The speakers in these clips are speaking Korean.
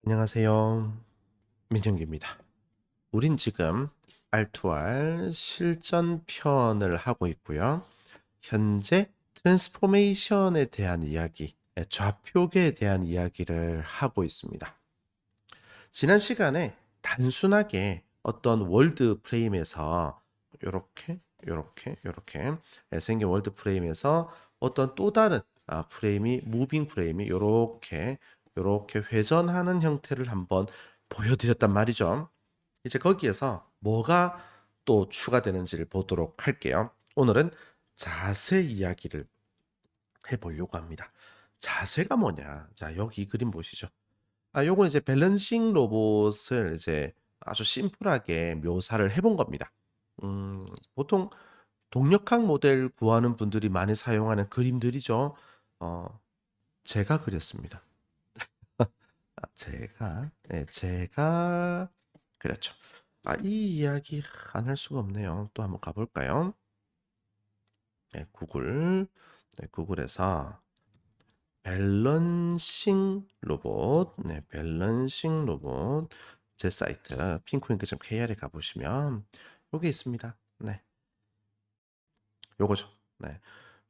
안녕하세요. 민정기입니다. 우린 지금 R2R 실전편을 하고 있고요. 현재 트랜스포메이션에 대한 이야기, 좌표계에 대한 이야기를 하고 있습니다. 지난 시간에 단순하게 어떤 월드 프레임에서 요렇게 생긴 월드 프레임에서 어떤 또 다른 프레임이 무빙 프레임이 요렇게 회전하는 형태를 한번 보여드렸단 말이죠. 이제 거기에서 뭐가 또 추가되는지를 보도록 할게요. 오늘은 자세 이야기를 해보려고 합니다. 자세가 뭐냐? 자, 여기 이 그림 보시죠. 요건 이제 밸런싱 로봇을 이제 아주 심플하게 묘사를 해본 겁니다. 보통 동력학 모델 구하는 분들이 많이 사용하는 그림들이죠. 어, 제가 그렸습니다. 제가 그렸죠. 이 이야기 안 할 수가 없네요. 또 한번 가볼까요? 네, 구글에서 밸런싱 로봇 제 사이트 핑크윙크.kr에 가보시면 요게 있습니다. 네, 요거죠. 네,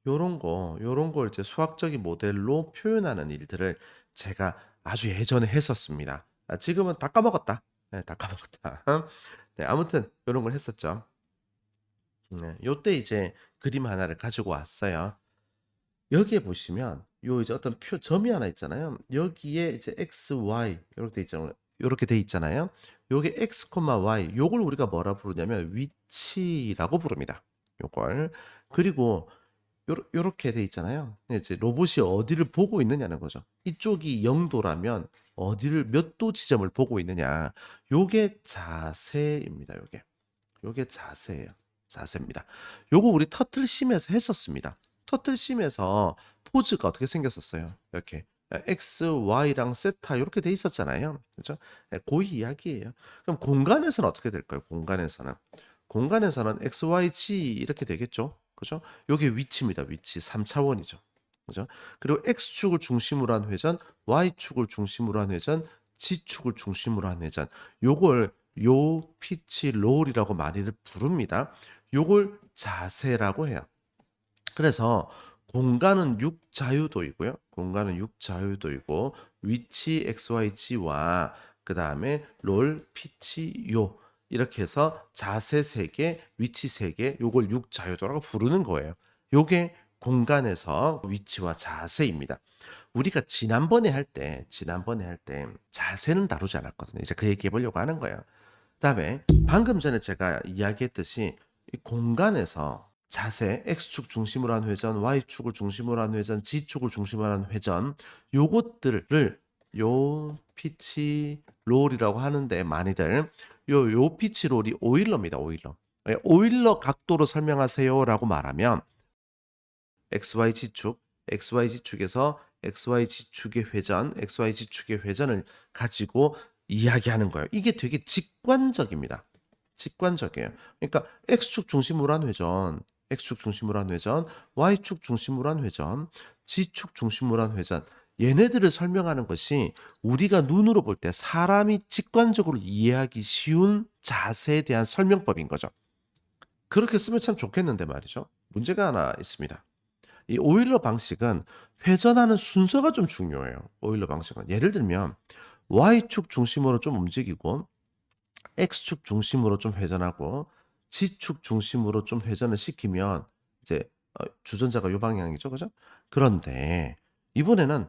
요런 걸 이제 수학적인 모델로 표현하는 일들을 제가 아주 예전에 했었습니다. 지금은 다 까먹었다. 네, 다 까먹었다. 네, 아무튼 요런 걸 했었죠. 네, 요때 이제 그림 하나를 가지고 왔어요. 여기에 보시면 요 이제 어떤 점이 하나 있잖아요. 여기에 이제 x, y 요렇게 돼 있잖아요. 요렇게 돼 있잖아요. 요게 x, y 요걸 우리가 뭐라 부르냐면 위치라고 부릅니다. 요걸. 그리고 요렇게 돼 있잖아요. 이제 로봇이 어디를 보고 있느냐는 거죠. 이쪽이 0도라면 어디를 몇 도 지점을 보고 있느냐. 요게 자세입니다. 요게 자세예요. 자세입니다. 요거 우리 터틀심에서 했었습니다. 터틀심에서 포즈가 어떻게 생겼었어요? 이렇게 X, Y랑 세타 이렇게 돼 있었잖아요. 그죠? 그 이야기예요. 그럼 공간에서는 어떻게 될까요? 공간에서는 X, Y, Z 이렇게 되겠죠. 그죠? 요게 위치입니다. 위치 3차원이죠. 그죠? 그리고 X축을 중심으로 한 회전, Y축을 중심으로 한 회전, G축을 중심으로 한 회전. 요걸 요 피치 롤이라고 많이들 부릅니다. 요걸 자세라고 해요. 그래서 공간은 6자유도이고요. 공간은 6자유도이고 위치 XYG와 그다음에 롤 피치 요 이렇게 해서 자세 3개, 위치 3개 요걸 6자유도라고 부르는 거예요. 요게 공간에서 위치와 자세입니다. 우리가 지난번에 할 때 자세는 다루지 않았거든요. 이제 그 얘기해 보려고 하는 거예요. 그다음에 방금 전에 제가 이야기했듯이 이 공간에서 자세, X축 중심으로 한 회전, Y축을 중심으로 한 회전, G축을 중심으로 한 회전 요것들을 요 피치 롤이라고 하는데 많이들 요 피치 롤이 오일러입니다. 오일러. 예, 오일러 각도로 설명하세요라고 말하면 XYG축, XYG축에서 XYG축의 회전, XYG축의 회전을 가지고 이야기하는 거예요. 이게 되게 직관적입니다. 직관적이에요. 그러니까 X축 중심으로 한 회전, X축 중심으로 한 회전, Y축 중심으로 한 회전, G축 중심으로 한 회전. 얘네들을 설명하는 것이 우리가 눈으로 볼 때 사람이 직관적으로 이해하기 쉬운 자세에 대한 설명법인 거죠. 그렇게 쓰면 참 좋겠는데 말이죠. 문제가 하나 있습니다. 이 오일러 방식은 회전하는 순서가 좀 중요해요. 오일러 방식은. 예를 들면 Y축 중심으로 좀 움직이고 X축 중심으로 좀 회전하고 G축 중심으로 좀 회전을 시키면 이제 주전자가 요 방향이죠. 그죠? 그런데 이번에는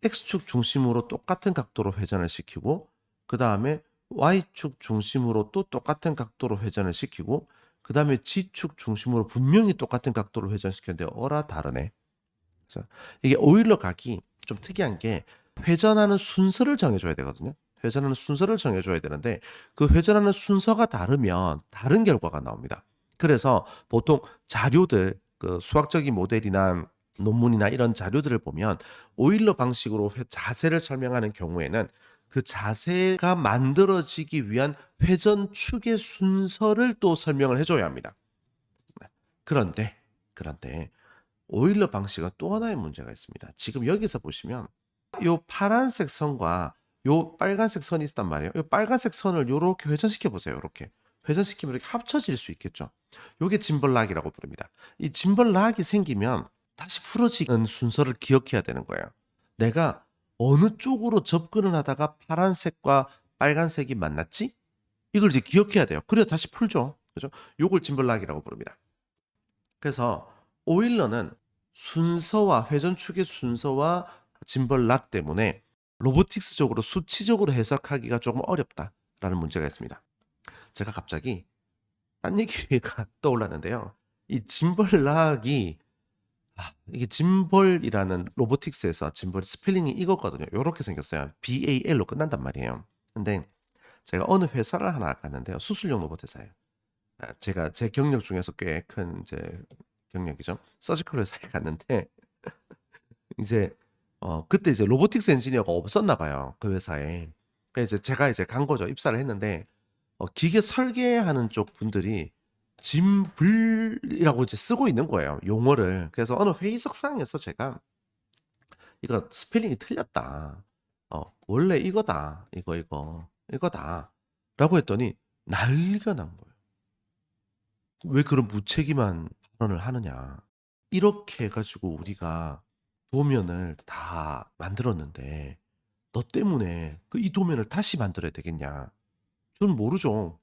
X축 중심으로 똑같은 각도로 회전을 시키고 그다음에 Y축 중심으로 또 똑같은 각도로 회전을 시키고 그다음에 G축 중심으로 분명히 똑같은 각도로 회전시켰는데 어라 다르네. 그래서 이게 오일러 각이 좀 특이한 게 회전하는 순서를 정해줘야 되거든요. 회전하는 순서를 정해줘야 되는데 그 회전하는 순서가 다르면 다른 결과가 나옵니다. 그래서 보통 자료들 그 수학적인 모델이나 논문이나 이런 자료들을 보면 오일러 방식으로 자세를 설명하는 경우에는 그 자세가 만들어지기 위한 회전 축의 순서를 또 설명을 해줘야 합니다. 그런데 그런데 오일러 방식은 또 하나의 문제가 있습니다. 지금 여기서 보시면 요 파란색 선과 요 빨간색 선이 있단 말이에요. 요 빨간색 선을 요렇게 회전시켜 보세요. 요렇게. 회전시키면 이렇게 합쳐질 수 있겠죠. 요게 짐벌락이라고 부릅니다. 이 짐벌락이 생기면 다시 풀어지는 순서를 기억해야 되는 거예요. 내가 어느 쪽으로 접근을 하다가 파란색과 빨간색이 만났지? 이걸 이제 기억해야 돼요. 그래야 다시 풀죠. 그죠? 요걸 짐벌락이라고 부릅니다. 그래서 오일러는 순서와 회전축의 순서와 짐벌락 때문에 로보틱스적으로 수치적으로 해석하기가 조금 어렵다라는 문제가 있습니다. 제가 갑자기 딴 얘기가 떠올랐는데요. 이 짐벌락이 이게 짐벌이라는 로보틱스에서 짐벌 스펠링이 이거거든요. 요렇게 생겼어요. BAL로 끝난단 말이에요. 근데 제가 어느 회사를 하나 갔는데요. 수술용 로봇 회사예요. 제가 제 경력 중에서 꽤 큰 이제 경력이죠. 서지컬 회사에 갔는데 이제 그때 이제 로보틱스 엔지니어가 없었나 봐요. 그 회사에. 그래서 이제 제가 이제 간 거죠. 입사를 했는데 기계 설계하는 쪽 분들이 짐블이라고 이제 쓰고 있는 거예요. 용어를. 그래서 어느 회의석상에서 제가 이거 스펠링이 틀렸다. 원래 이거다. 이거다. 라고 했더니 난리가 난 거예요. 왜 그런 무책임한 발언을 하느냐. 이렇게 해가지고 우리가 도면을 다 만들었는데 너 때문에 이 도면을 다시 만들어야 되겠냐. 저는 모르죠.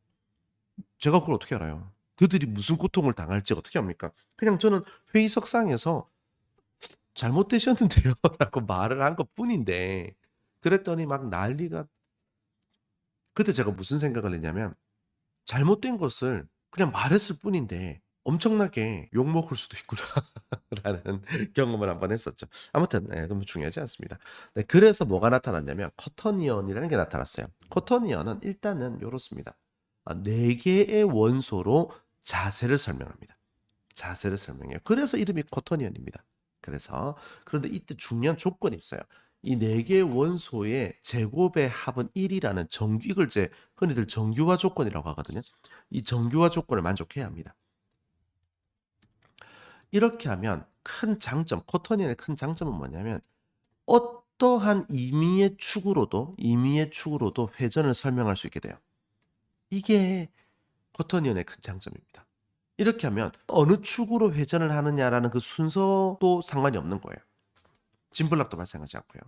제가 그걸 어떻게 알아요? 그들이 무슨 고통을 당할지 어떻게 합니까? 그냥 저는 회의석상에서 잘못되셨는데요. 라고 말을 한 것 뿐인데 그랬더니 막 난리가 그때 제가 무슨 생각을 했냐면 잘못된 것을 그냥 말했을 뿐인데 엄청나게 욕먹을 수도 있구나라는 경험을 한번 했었죠. 아무튼 너무 중요하지 않습니다. 네, 그래서 뭐가 나타났냐면 커터니언이라는 게 나타났어요. 커터니언은 일단은 요렇습니다. 4개의 원소로 자세를 설명합니다. 자세를 설명해요. 그래서 이름이 커터니언입니다. 그런데 이때 중요한 조건이 있어요. 이 4개의 원소의 제곱의 합은 1이라는 이걸 이제 흔히들 정규화 조건이라고 하거든요. 이 정규화 조건을 만족해야 합니다. 이렇게 하면 커터니언의 큰 장점은 뭐냐면 어떠한 임의의 축으로도 회전을 설명할 수 있게 돼요. 이게 커터니언의 큰 장점입니다. 이렇게 하면 어느 축으로 회전을 하느냐라는 그 순서도 상관이 없는 거예요. 짐블락도 발생하지 않고요.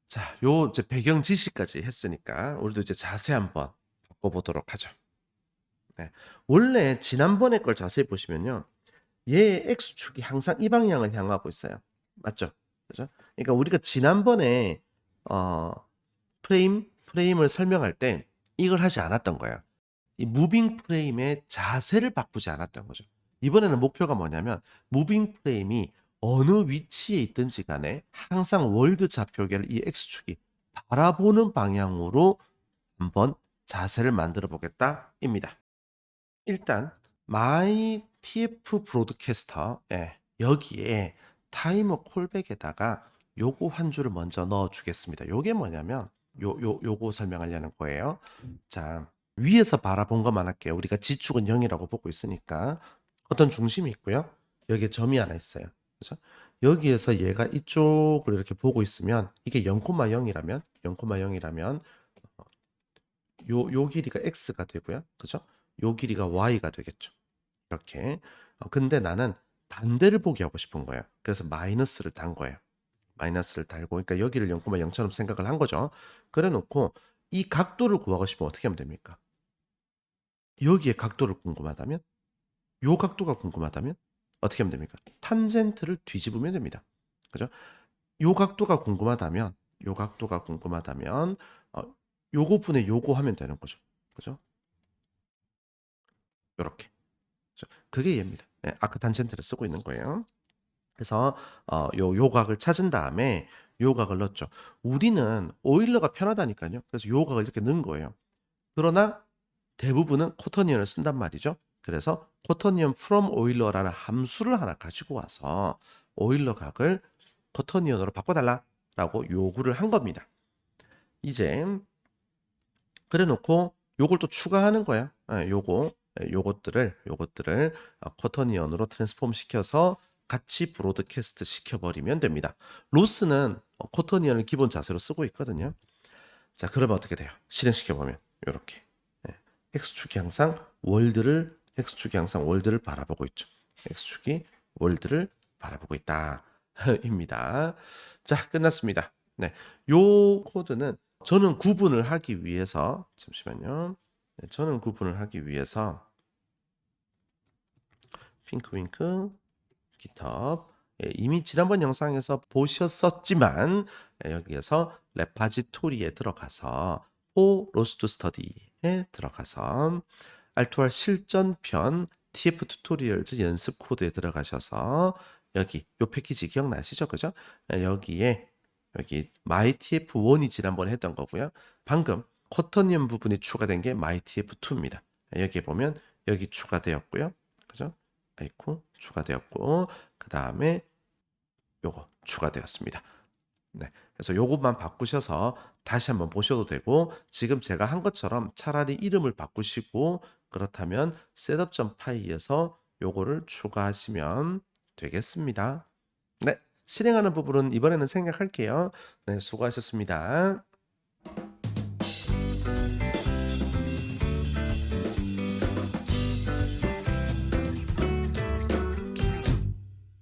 자, 요 이제 배경 지시까지 했으니까 우리도 이제 자세 한번 바꿔보도록 하죠. 네. 원래 지난번에 걸 자세히 보시면요. 얘의 X축이 항상 이 방향을 향하고 있어요. 맞죠? 그죠? 그러니까 우리가 지난번에 어, 프레임을 설명할 때 이걸 하지 않았던 거예요. 이 무빙 프레임의 자세를 바꾸지 않았던 거죠. 이번에는 목표가 뭐냐면 무빙 프레임이 어느 위치에 있든지 간에 항상 월드 좌표계를 이 X축이 바라보는 방향으로 한번 자세를 만들어 보겠다입니다. 일단 마이 TF 브로드캐스터 여기에 타이머 콜백에다가 요거 한 줄을 먼저 넣어 주겠습니다. 요게 뭐냐면 요거 설명하려는 거예요. 자, 위에서 바라본 것만 할게요. 우리가 지축은 0이라고 보고 있으니까 어떤 중심이 있고요. 여기에 점이 하나 있어요. 그죠? 여기에서 얘가 이쪽을 이렇게 보고 있으면 이게 0,0이라면 요 길이가 x가 되고요. 그죠? 요 길이가 y가 되겠죠. 이렇게. 근데 나는 반대를 보게 하고 싶은 거예요. 그래서 마이너스를 단 거예요. 마이너스를 달고 그러니까 여기를 0,0처럼 생각을 한 거죠. 그래 놓고 이 각도를 구하고 싶으면 어떻게 하면 됩니까? 여기에 각도를 궁금하다면 요 각도가 궁금하다면 어떻게 하면 됩니까? 탄젠트를 뒤집으면 됩니다. 그죠? 요 각도가 궁금하다면 어, 요거 분의 요거 하면 되는 거죠. 그죠? 요렇게. 그게 얘입니다. 네, 아크 탄젠트를 쓰고 있는 거예요. 그래서 요 각을 찾은 다음에 요 각을 넣었죠. 우리는 오일러가 편하다니까요. 그래서 요 각을 이렇게 넣은 거예요. 그러나 대부분은 코터니언을 쓴단 말이죠. 그래서 코터니언 from 오일러라는 함수를 하나 가지고 와서 오일러 각을 코터니언으로 바꿔달라라고 요구를 한 겁니다. 이제 그래 놓고 요걸 또 추가하는 거야. 요것들을 쿼터니언으로 트랜스폼 시켜서 같이 브로드캐스트 시켜버리면 됩니다. 로스는 코터니언을 기본 자세로 쓰고 있거든요. 자, 그러면 어떻게 돼요? 실행시켜 보면 요렇게. 예. x축이 항상 월드를 바라보고 있죠. x축이 월드를 바라보고 있다. 입니다. 자, 끝났습니다. 네. 요 코드는 저는 구분을 하기 위해서 잠시만요. 네, 저는 구분을 하기 위해서 핑크윙크 GitHub 이미 지난번 영상에서 보셨었지만 여기에서 레파지토리에 들어가서 로스트 스터디에 들어가서 R2R 실전편 TF 튜토리얼즈 연습 코드에 들어가셔서 여기 요 패키지 기억나시죠? 그죠? 여기에 여기 myTF1이 지난번에 했던 거고요. 방금 쿼터니언 부분이 추가된 게 myTF2입니다. 여기에 보면 여기 추가되었고요. 그죠? 아이콘 추가되었고 그다음에 요거 추가되었습니다. 네. 그래서 요것만 바꾸셔서 다시 한번 보셔도 되고 지금 제가 한 것처럼 차라리 이름을 바꾸시고 그렇다면 setup.py에서 요거를 추가하시면 되겠습니다. 네. 실행하는 부분은 이번에는 생략할게요. 네, 수고하셨습니다.